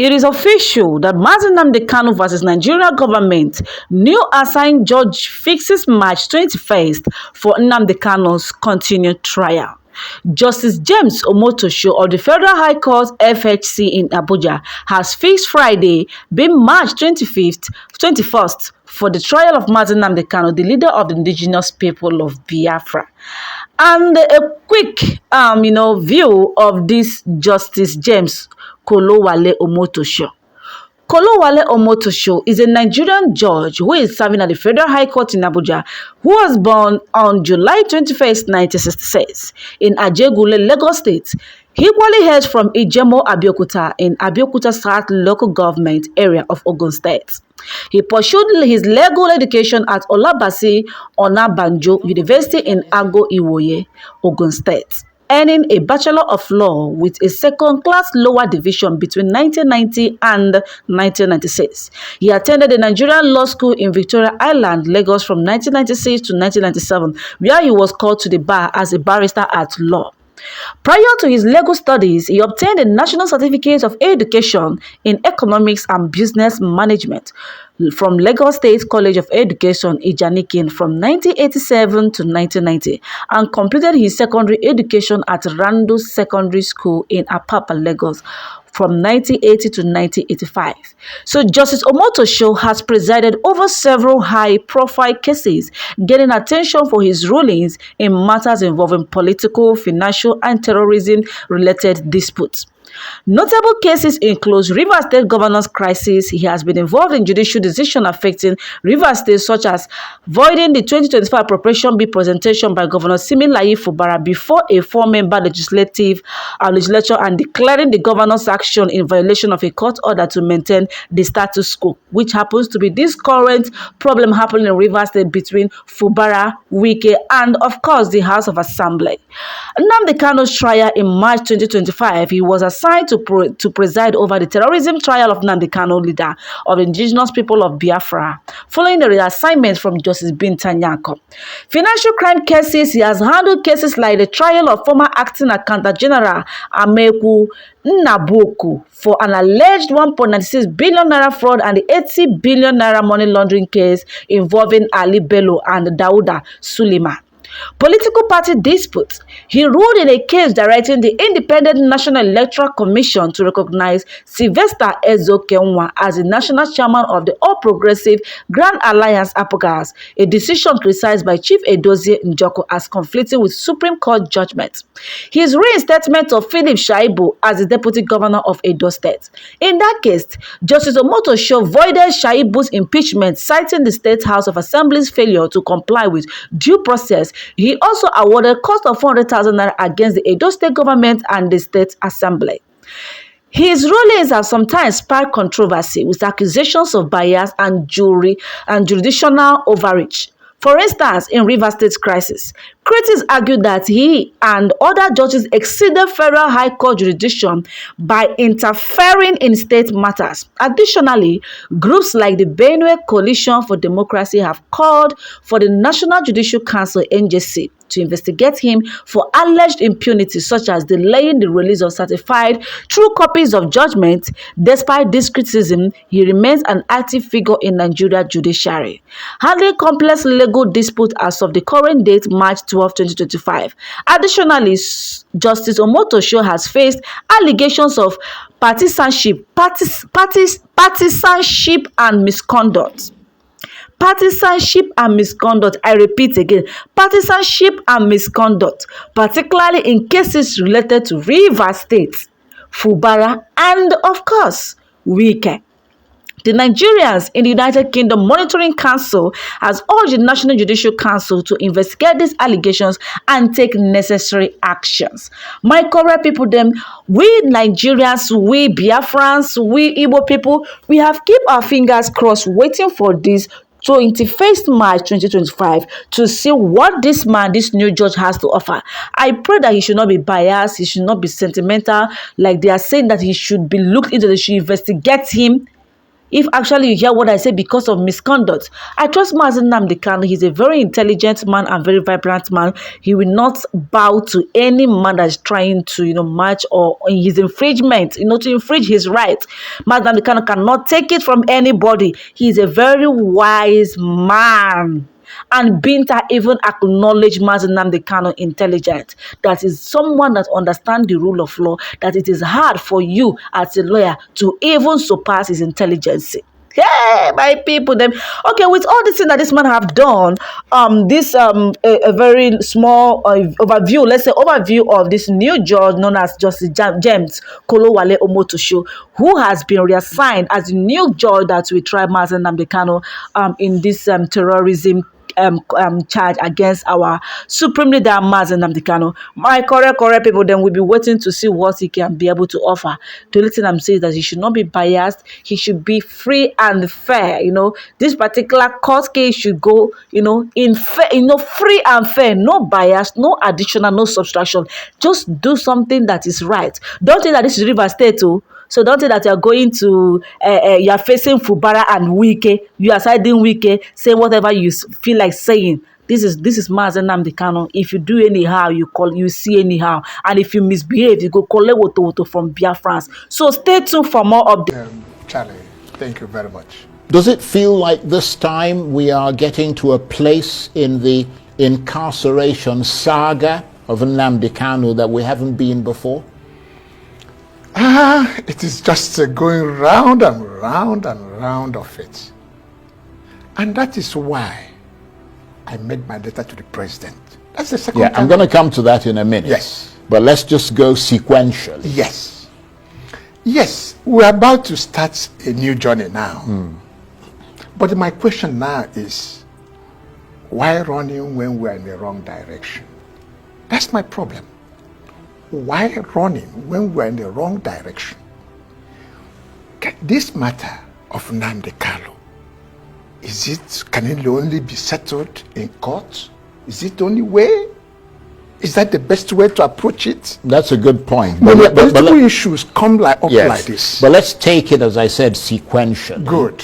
It is official that Mazi Nnamdi Kanu versus Nigeria government new assigned judge fixes March 21st for Nnamdi Kanu's continued trial. Justice James Omotosho of the Federal High Court FHC in Abuja has fixed Friday, being March 21st, for the trial of Mazi Nnamdi Kanu, the leader of the indigenous people of Biafra. And a quick view of this Justice James Kolowale Omotosho. Kolowale Omotosho is a Nigerian judge who is serving at the Federal High Court in Abuja, who was born on July 21st, 1966 in Ajegule, Lagos State. He equally hails from Ijemo, Abeokuta in Abeokuta South local government area of Ogun State. He pursued his legal education at Olabasi Onabanjo University in Ago Iwoye, Ogun State, earning a Bachelor of Law with a second-class lower division between 1990 and 1996. He attended the Nigerian Law School in Victoria Island, Lagos from 1996 to 1997, where he was called to the bar as a barrister at law. Prior to his legal studies, he obtained a National Certificate of Education in Economics and Business Management from Lagos State College of Education, Ijanikin, from 1987 to 1990, and completed his secondary education at Rando Secondary School in Apapa, Lagos, from 1980 to 1985. So Justice Omotosho has presided over several high-profile cases, getting attention for his rulings in matters involving political, financial, and terrorism-related disputes. Notable cases include Rivers State governance crisis. He has been involved in judicial decisions affecting Rivers State, such as voiding the 2025 appropriation bill presentation by Governor Similayi Fubara before a four-member legislature and declaring the governor's action in violation of a court order to maintain the status quo, which happens to be this current problem happening in Rivers State between Fubara, Wike, and of course the House of Assembly. Nnamdi Kanu's trial in March 2025, he was assigned to preside over the terrorism trial of Nnamdi Kanu, leader of the indigenous people of Biafra, following the reassignment from Justice Binta Nyako. Financial crime cases, he has handled cases like the trial of former acting accountant general Ameku Nnabuoku for an alleged 1.96 billion naira fraud and the 80 billion naira money laundering case involving Ali Bello and Dauda Suleiman. Political party disputes. He ruled in a case directing the Independent National Electoral Commission to recognize Sylvester Ezokenwa as the national chairman of the All Progressive Grand Alliance APGAS, a decision criticized by Chief Edozie Njoko as conflicting with Supreme Court judgment. His reinstatement of Philip Shaibu as the deputy governor of Edo State. In that case, Justice Omotosho voided Shaibu's impeachment, citing the State House of Assembly's failure to comply with due process. He also awarded cost of 400,000 naira against the Edo State government and the State Assembly. His rulings have sometimes sparked controversy with accusations of bias and jurisdictional overreach. For instance, in Rivers State crisis, critics argued that he and other judges exceeded federal high court jurisdiction by interfering in state matters. Additionally, groups like the Benue Coalition for Democracy have called for the National Judicial Council (NJC) to investigate him for alleged impunity, such as delaying the release of certified true copies of judgment. Despite this criticism, he remains an active figure in Nigeria judiciary, handling complex legal disputes as of the current date, March 12, 2025. Additionally, Justice Omotosho has faced allegations of partisanship and misconduct. I repeat again, partisanship and misconduct, particularly in cases related to Rivers State, Fubara, and of course, Wike. The Nigerians in the United Kingdom Monitoring Council has urged the National Judicial Council to investigate these allegations and take necessary actions. My correct people, we Nigerians, we Biafrans, we Igbo people, we have kept our fingers crossed waiting for this 21st March 2025 to see what this new judge has to offer. I pray that he should not be biased, he should not be sentimental, like they are saying that he should be looked into, they should investigate him if actually you hear what I say because of misconduct. I trust Mazi Nnamdi Kanu. He's a very intelligent man and very vibrant man. He will not bow to any man that's trying to, match or in his infringement, to infringe his right. Mazi Nnamdi Kanu cannot take it from anybody. He is a very wise man. And Binta even acknowledged Mazi Nnamdi Kanu intelligent. That is someone that understands the rule of law, that it is hard for you as a lawyer to even surpass his intelligence. Hey, my people, them. Okay, with all the things that this man have done, this a very small overview, let's say overview of this new judge known as Justice James Kolowale Omotosho, who has been reassigned as the new judge that will try Mazi Nnamdi Kanu in this terrorism charge against our supreme leader Mazi Nnamdi Kanu. My correct people then will be waiting to see what he can be able to offer. The only thing I'm saying is that he should not be biased. He should be free and fair. This particular court case should go, in fair, free and fair, no bias, no additional, no subtraction. Just do something that is right. Don't think that this is River State too. So don't think that you are going to, you are facing Fubara and Wike. You are siding Wike, saying whatever you feel like saying. This is Mazi Nnamdi Kanu. If you do anyhow, you see anyhow. And if you misbehave, you go collect woto from Biafrans. So stay tuned for more updates. Charlie, thank you very much. Does it feel like this time we are getting to a place in the incarceration saga of Nnamdi Kanu that we haven't been before? It is just going round and round and round of it. And that is why I made my letter to the president. That's the second time. I'm going to come to that in a minute. Yes. But let's just go sequentially. Yes. Yes, we're about to start a new journey now. But my question now is, why running when we're in the wrong direction? That's my problem. Why running when we're in the wrong direction? This matter of Nnamdi Kanu, can it only be settled in court? Is it the only way? Is that the best way to approach it? That's a good point. But political issues come up like this. But let's take it, as I said, sequentially. Good.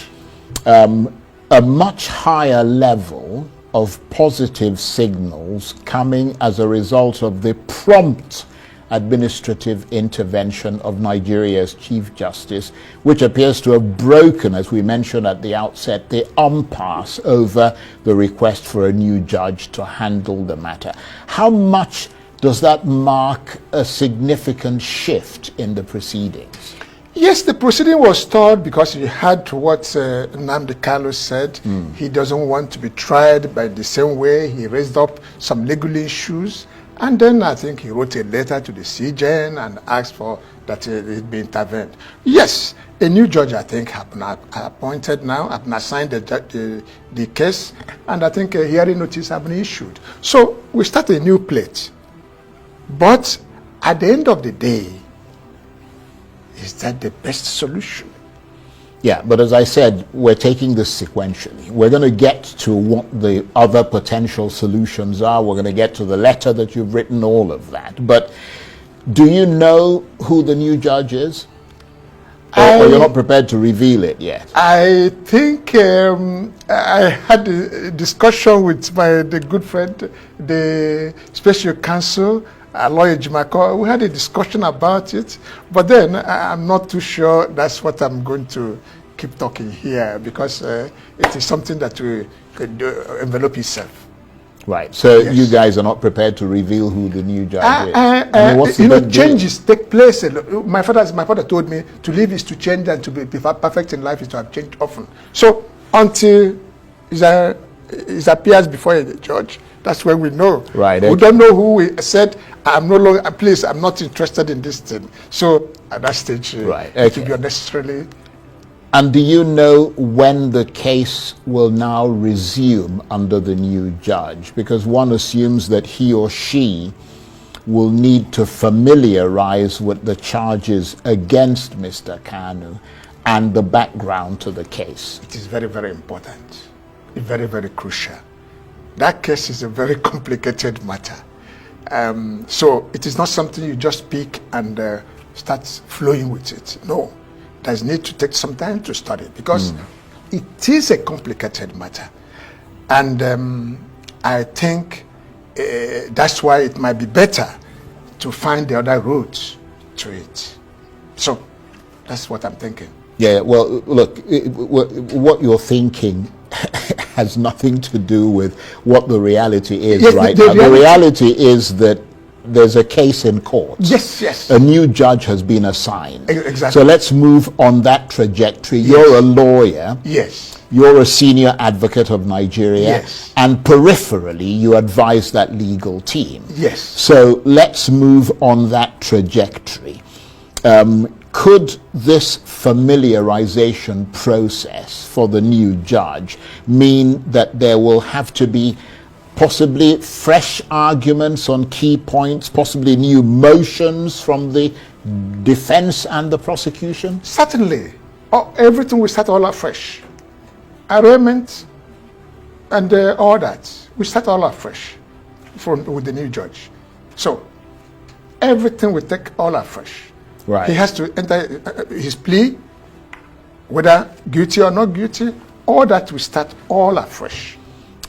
A much higher level of positive signals coming as a result of the prompt administrative intervention of Nigeria's Chief Justice, which appears to have broken, as we mentioned at the outset, the impasse over the request for a new judge to handle the matter. How much does that mark a significant shift in the proceedings? Yes, the proceeding was stalled because he had what Nnamdi Kanu said. He doesn't want to be tried by the same way. He raised up some legal issues. And then I think he wrote a letter to the CJN and asked for that it be intervened. Yes, a new judge, I think, have been appointed now, have been assigned the case, and I think a hearing notice have been issued. So we start a new plate. But at the end of the day, is that the best solution? Yeah, but as I said, we're taking this sequentially. We're going to get to what the other potential solutions are. We're going to get to the letter that you've written, all of that. But do you know who the new judge is? Or you're not prepared to reveal it yet? I think I had a discussion with the good friend, the special counsel, Lawyer Jimako. We had a discussion about it, but then I'm not too sure that's what I'm going to keep talking here, because it is something that will envelope itself. Right. So yes, you guys are not prepared to reveal who the new judge is. Changes take place. My father told me to live is to change, and to be perfect in life is to have changed often. So until it appears before the judge, that's when we know. Right. We don't know who we said, I'm no longer, please, I'm not interested in this thing. So at that stage, right, it will be unnecessarily. And do you know when the case will now resume under the new judge? Because one assumes that he or she will need to familiarize with the charges against Mr. Kanu and the background to the case. It is very, very important. Very, very crucial. That case is a very complicated matter. So it is not something you just pick and start flowing with it. No. does need to take some time to study, because it is a complicated matter. And I think that's why it might be better to find the other routes to it. So that's what I'm thinking. Yeah, well, look, what you're thinking has nothing to do with what the reality is right now. The reality is that there's a case in court. Yes, yes. A new judge has been assigned. Exactly. So let's move on that trajectory. Yes. You're a lawyer. Yes. You're a senior advocate of Nigeria. Yes. And peripherally, you advise that legal team. Yes. So let's move on that trajectory. Could this familiarization process for the new judge mean that there will have to be possibly fresh arguments on key points, possibly new motions from the defense and the prosecution? Certainly. Everything will start all afresh. Arraignment and all that. We start all afresh with the new judge. So everything will take all afresh. Right. He has to enter his plea, whether guilty or not guilty. All that will start all afresh.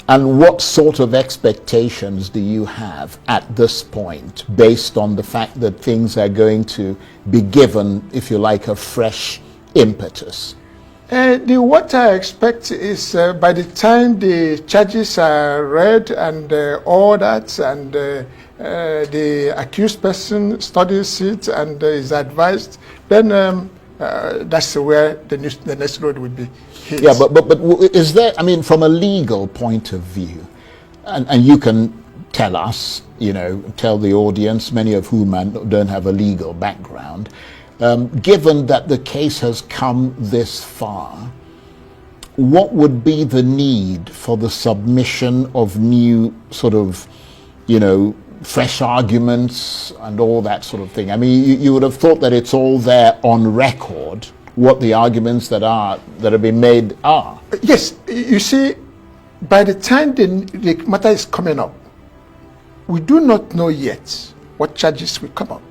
And what sort of expectations do you have at this point, based on the fact that things are going to be given, if you like, a fresh impetus? What I expect is by the time the charges are read and all that, and the accused person studies it and is advised, then that's where the next road would be hit. Yeah, but is there, I mean, from a legal point of view, and you can tell us, you know, tell the audience, many of whom don't have a legal background, given that the case has come this far, what would be the need for the submission of new sort of, you know, fresh arguments and all that sort of thing? I mean, you would have thought that it's all there on record, what the arguments that have been made are. Yes, you see, by the time the matter is coming up, we do not know yet what charges will come up.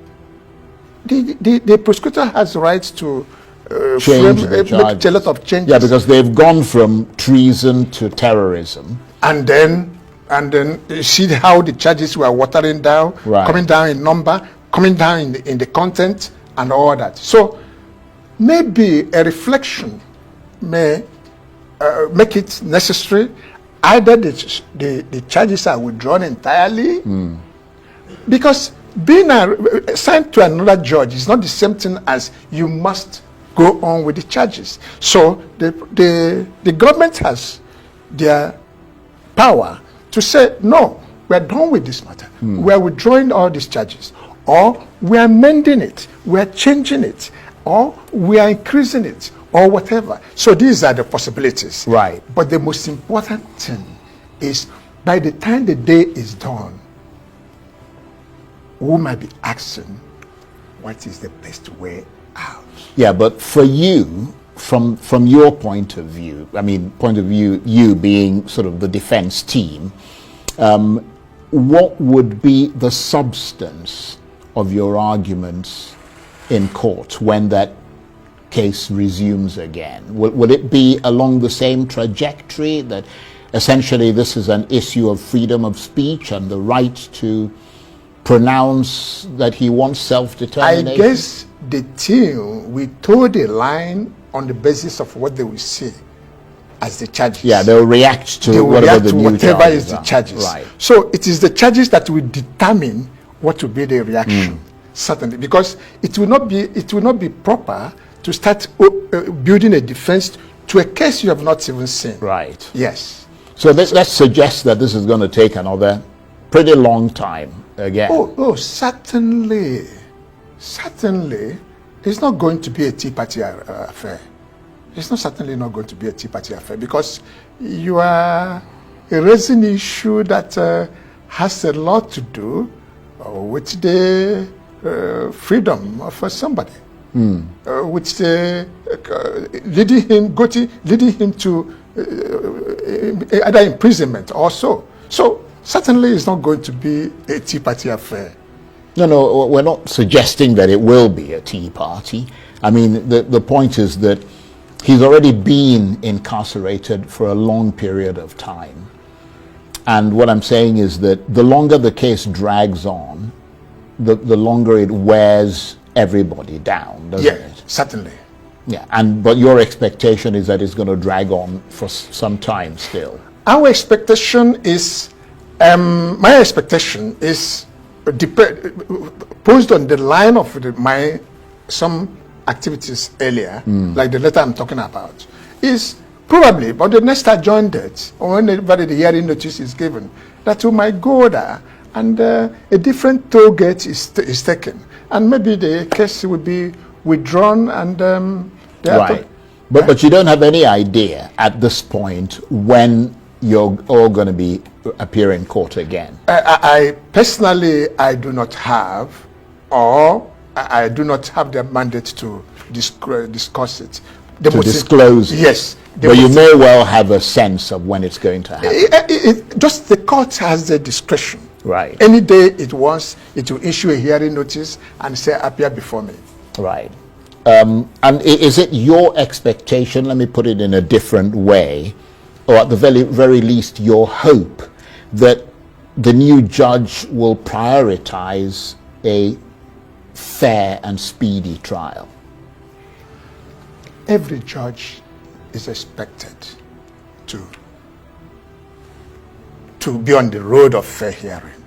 The prosecutor has the right to make a lot of changes. Yeah, because they've gone from treason to terrorism. And then you see how the charges were watering down, right, coming down in number, coming down in the content and all that. So maybe a reflection may make it necessary. Either the charges are withdrawn entirely, because being assigned to another judge is not the same thing as you must go on with the charges. So the government has their power to say, no, we're done with this matter. We're withdrawing all these charges, or we're amending it, we're changing it, or we are increasing it, or whatever. So these are the possibilities. Right. But the most important thing is, by the time the day is done, we might be asking, what is the best way out? Yeah, but for you, from your point of view, I mean, you being sort of the defense team, what would be the substance of your arguments in court when that case resumes again? Would it be along the same trajectory, that essentially this is an issue of freedom of speech and the right to pronounce that he wants self-determination? I guess the team will toe the line on the basis of what they will see as the charges. Yeah, they'll react to whatever is the charges. Right. So it is the charges that will determine what will be the reaction. Certainly, because it will not be proper to start building a defense to a case you have not even seen. Right. Yes. So let's suggest that this is going to take another pretty long time again. Oh, certainly. Certainly. It's not going to be a Tea Party affair. It's certainly not going to be a Tea Party affair, because you are raising an issue that has a lot to do with the freedom of somebody, which leading him to either imprisonment or so. So certainly it's not going to be a Tea Party affair. No, we're not suggesting that it will be a Tea Party. I mean, the point is that he's already been incarcerated for a long period of time. And what I'm saying is that the longer the case drags on, the longer it wears everybody down, doesn't it? Certainly. Yeah, but your expectation is that it's going to drag on for some time still. Our expectation is, my expectation is posed on the line of some activities earlier, like the letter I'm talking about, is probably, but the next adjourned date, or whenever the hearing notice is given, that we might go there and a different toll gate is taken. And maybe the case will be withdrawn and right. But you don't have any idea at this point when you're all going to appear in court again. I personally, I do not have, or I do not have the mandate to discuss it. Disclose it. Yes. But you may well have a sense of when it's going to happen. Just the court has the discretion. Right. Any day it wants, it will issue a hearing notice and say, appear before me. Right. And is it your expectation, let me put it in a different way, or at the very least your hope, that the new judge will prioritize a fair and speedy trial? Every judge is expected to be on the road of fair hearing,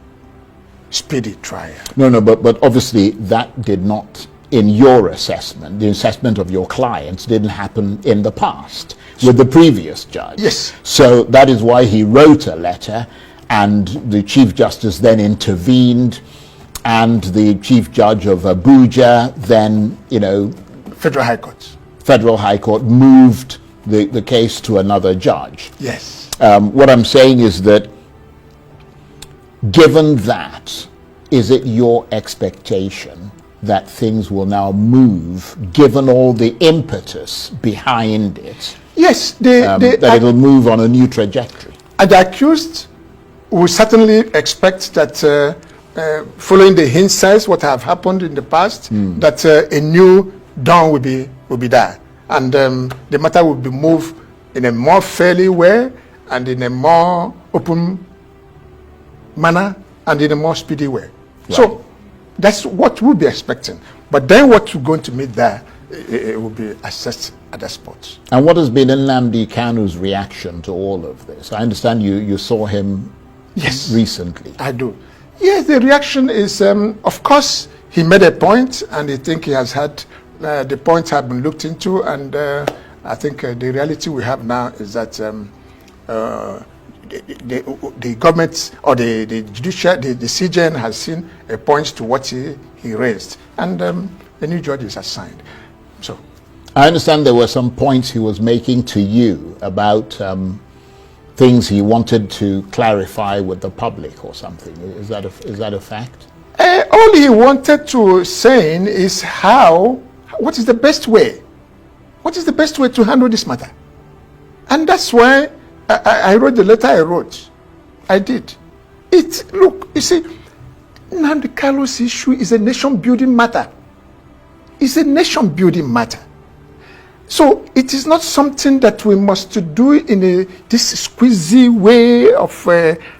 speedy trial. No, but obviously that did not, in your assessment, the assessment of your clients didn't happen in the past with the previous judge. Yes. So that is why he wrote a letter, and the Chief Justice then intervened, and the Chief Judge of Abuja then, Federal High Court moved the case to another judge. Yes. What I'm saying is that, given that, is it your expectation that things will now move, given all the impetus behind it? Yes. That it'll move on a new trajectory. And the accused will certainly expect that, following the hindsight, what have happened in the past, that a new dawn will be there. And the matter will be moved in a more fairly way and in a more open manner and in a more speedy way. Right. So that's what we'll be expecting. But then what we're going to meet there, it will be assessed at the spot. And what has been Nnamdi Kanu's reaction to all of this? I understand you saw him recently. I do. Yes, the reaction is, of course, he made a point, and I think he has had, the points have been looked into, and I think the reality we have now is that the government or the judicial, the CJN has seen a point to what he raised, and the new judge is assigned. So, I understand there were some points he was making to you about things he wanted to clarify with the public or something. Is that a fact? All he wanted to say is what is the best way? What is the best way to handle this matter? And that's why I wrote the letter I wrote. I did. Look, you see, Nnamdi Kanu's issue is a nation-building matter. It's a nation-building matter. So it is not something that we must do in this squeezy way of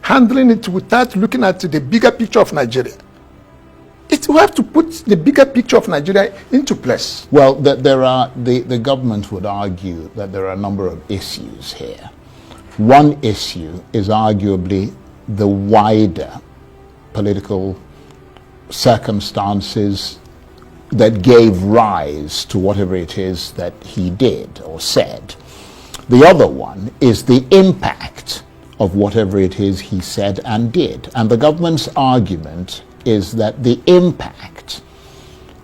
handling it without looking at the bigger picture of Nigeria. We have to put the bigger picture of Nigeria into place. Well, the government would argue that there are a number of issues here. One issue is arguably the wider political circumstances that gave rise to whatever it is that he did or said. The other one is the impact of whatever it is he said and did. And the government's argument is that the impact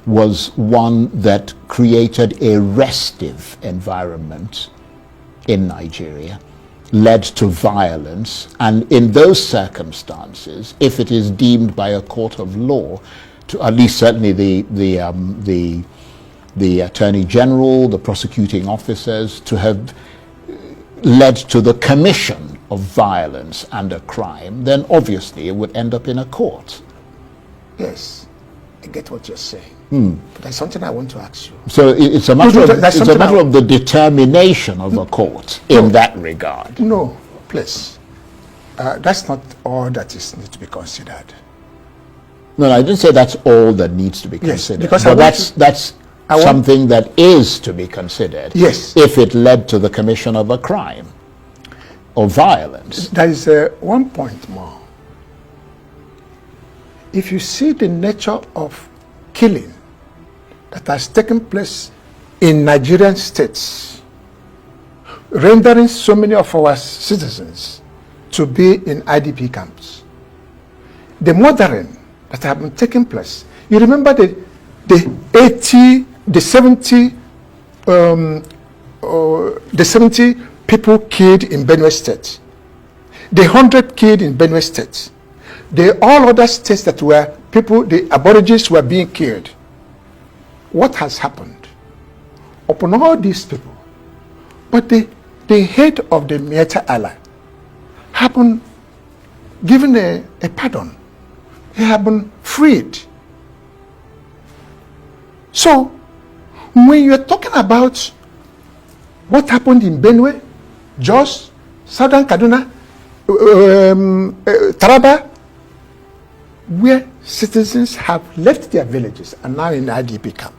was one that created a restive environment in Nigeria, led to violence, and in those circumstances, if it is deemed by a court of law, to at least certainly the Attorney General, the prosecuting officers, to have led to the commission of violence and a crime, then obviously it would end up in a court. Yes. I get what you're saying. But there's something I want to ask you. So it's a matter of That's it's a matter of the determination of a court in that regard. No, please. That's not all that is need to be considered. No, I didn't say that's all that needs to be considered. Because but that's something that is to be considered. Yes. If it led to the commission of a crime or violence. There is one point more. If you see the nature of killing that has taken place in Nigerian states, rendering so many of our citizens to be in IDP camps, the murdering that have been taking place, you remember the 70 people killed in Benue State, the 100 killed in Benue State, the all other states that were people, the aborigines were being killed. What has happened upon all these people? But the head of the Mieta Allah have been given a pardon. He have been freed. So when you're talking about what happened in Benue, Jos, Southern Kaduna, Taraba, where citizens have left their villages and now in IDP camp.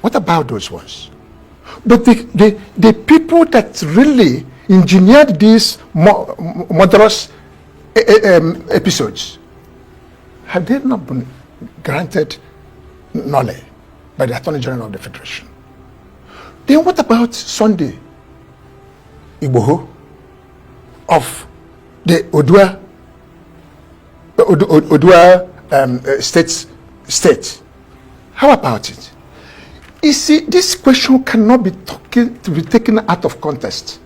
What about those ones? But the people that really engineered these murderous episodes, have they not been granted knowledge by the Attorney General of the Federation? Then what about Sunday Igboho of the Odua state? How about it? You see, this question cannot be taken out of context.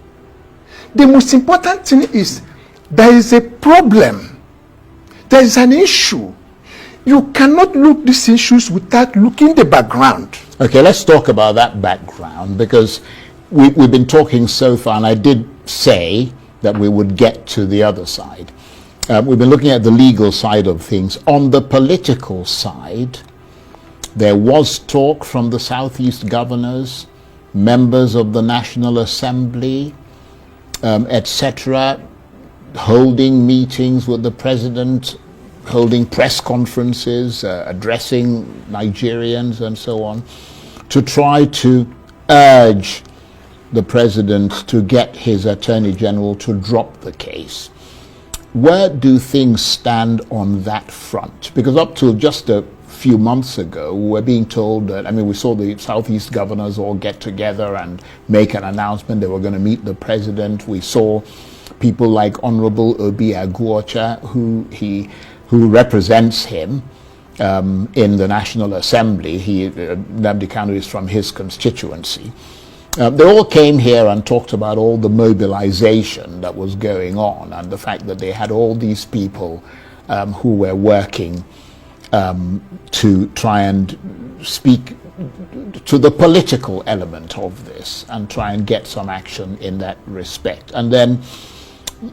The most important thing is there is a problem. There is an issue. You cannot look these issues without looking the background. Okay, let's talk about that background, because we've been talking so far, and I did say that we would get to the other side. We've been looking at the legal side of things. On the political side, there was talk from the Southeast governors, members of the National Assembly, etc., holding meetings with the president, holding press conferences, addressing Nigerians and so on, to try to urge the president to get his attorney general to drop the case. Where do things stand on that front? Because up till just a few months ago, we're being told that, I mean, we saw the Southeast governors all get together and make an announcement they were going to meet the president. We saw people like Honorable Obi Aguocha, who represents him in the National Assembly. Nnamdi Kanu is from his constituency. They all came here and talked about all the mobilization that was going on and the fact that they had all these people who were working to try and speak to the political element of this and try and get some action in that respect. And then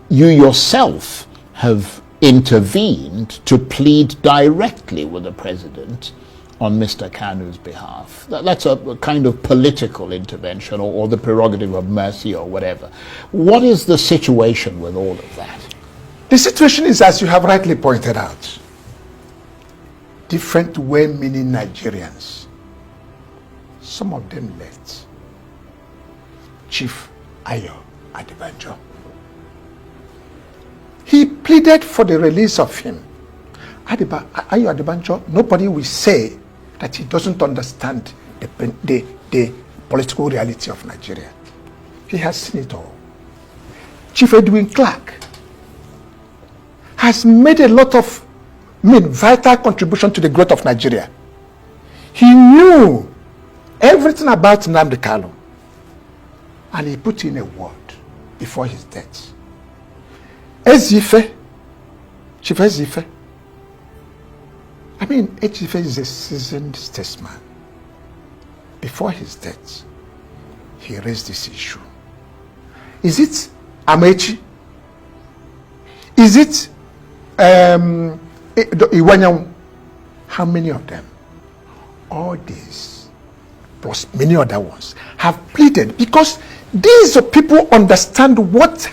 you yourself have intervened to plead directly with the president on Mr. Kanu's behalf. That's a kind of political intervention, or the prerogative of mercy or whatever. What is the situation with all of that? The situation is, as you have rightly pointed out, different well-meaning Nigerians. Some of them left. Chief Ayo Adebanjo. He pleaded for the release of him. Ayo Adebanjo, nobody will say that he doesn't understand the political reality of Nigeria. He has seen it all. Chief Edwin Clark has made a lot of vital contribution to the growth of Nigeria. He knew everything about Nnamdi Kanu, and he put in a word before his death. Ezife, Chief Ezife, Ezife is a seasoned statesman. Before his death, he raised this issue. Is it Amechi? Is it Iwanyang? how many of them, all these, plus many other ones, have pleaded because these people understand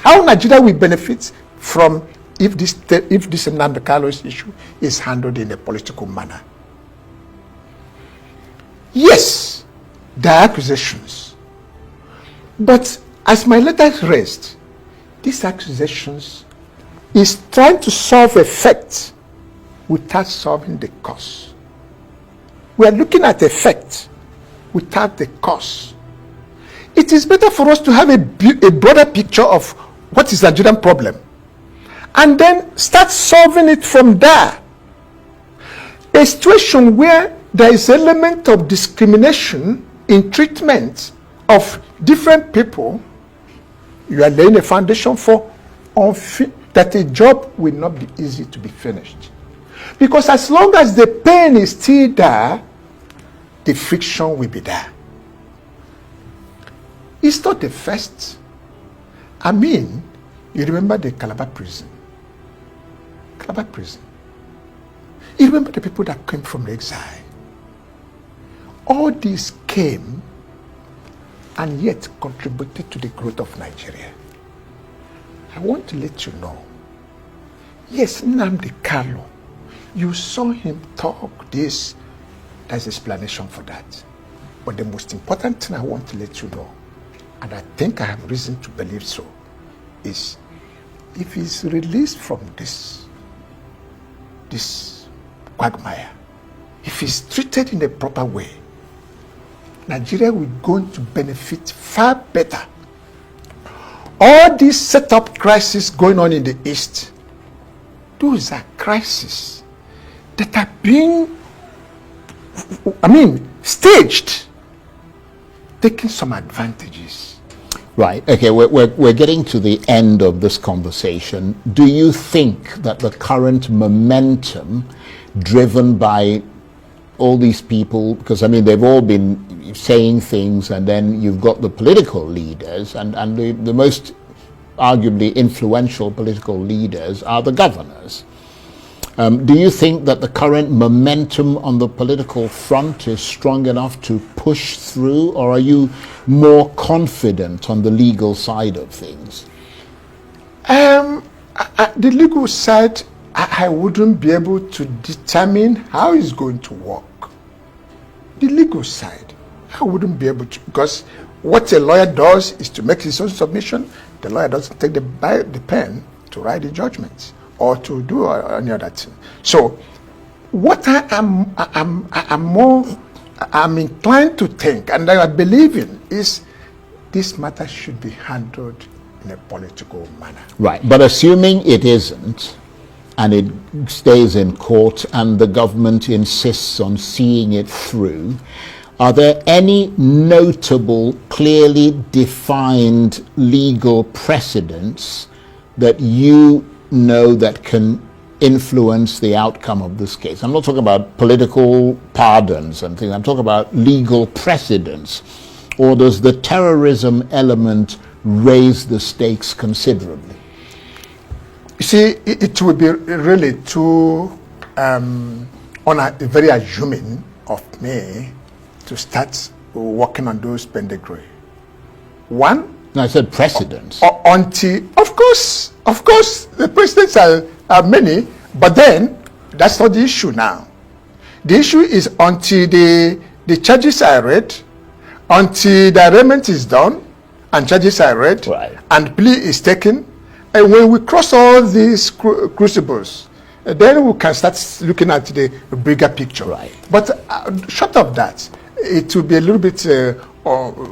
how Nigeria will benefit from if this Nnamdi Kanu's issue is handled in a political manner. Yes, there are accusations, but as my letter raised, these accusations is trying to solve effect without solving the cause. We are looking at effect without the cause. It is better for us to have a broader picture of what is the Nigerian problem and then start solving it from there. A situation where there is an element of discrimination in treatment of different people, you are laying a foundation for that a job will not be easy to be finished. Because as long as the pain is still there, the friction will be there. It's not the first. I mean, you remember the Calabar prison. Calabar prison. You remember the people that came from the exile. All these came and yet contributed to the growth of Nigeria. I want to let you know, yes, Nnamdi Kanu, you saw him talk this, there's explanation for that. But the most important thing I want to let you know, and I think I have reason to believe so, is if he's released from this quagmire, if he's treated in a proper way, Nigeria will going to benefit far better. All these set-up crises going on in the East, those are crises that are being, staged, taking some advantages. Right. Okay, we're getting to the end of this conversation. Do you think that the current momentum driven by all these people, because they've all been saying things, and then you've got the political leaders, and the most arguably influential political leaders are the governors. Do you think that the current momentum on the political front is strong enough to push through, or are you more confident on the legal side of things? The legal side, I wouldn't be able to determine how it's going to work. The legal side, I wouldn't be able to, because what a lawyer does is to make his own submission. The lawyer doesn't take the pen to write the judgment or to do any other thing. So, what I'm inclined to think, and I believe in, is this matter should be handled in a political manner. Right, but assuming it isn't, and it stays in court, and the government insists on seeing it through, are there any notable, clearly defined legal precedents that you know that can influence the outcome of this case? I'm not talking about political pardons and things. I'm talking about legal precedents. Or does the terrorism element raise the stakes considerably? You see, it would be really too very assuming of me to start working on those pendegree. One, no, I said precedents. Until, of course, the precedents are many, but then that's not the issue now. The issue is until the charges are read, until the arraignment is done, and charges are read, right, and plea is taken. And when we cross all these crucibles, then we can start looking at the bigger picture. Right. But short of that, it will be a little bit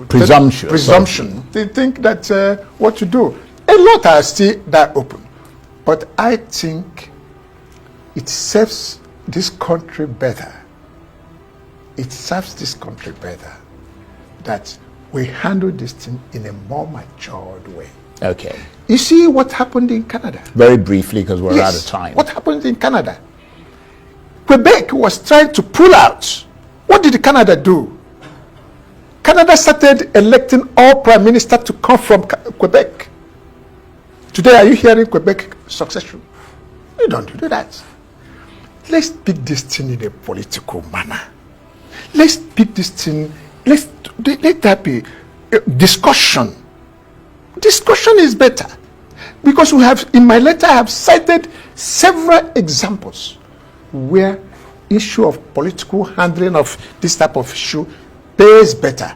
presumption. They think that what to do. A lot are still that open. But I think it serves this country better. It serves this country better that we handle this thing in a more matured way. Okay. You see what happened in Canada? Very briefly, because we're out of time. What happened in Canada? Quebec was trying to pull out. What did Canada do? Canada started electing all prime ministers to come from Quebec. Today, are you hearing Quebec succession? You don't do that. let's pick this thing in a political manner. Let's pick this thing, let that be a discussion. Discussion is better. Because we have, in my letter, I have cited several examples where issue of political handling of this type of issue pays better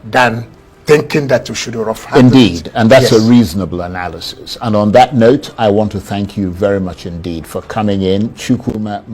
than thinking that we should rough handle Indeed, it. and that's Yes. a reasonable analysis. And on that note, I want to thank you very much indeed for coming in. Chukwuma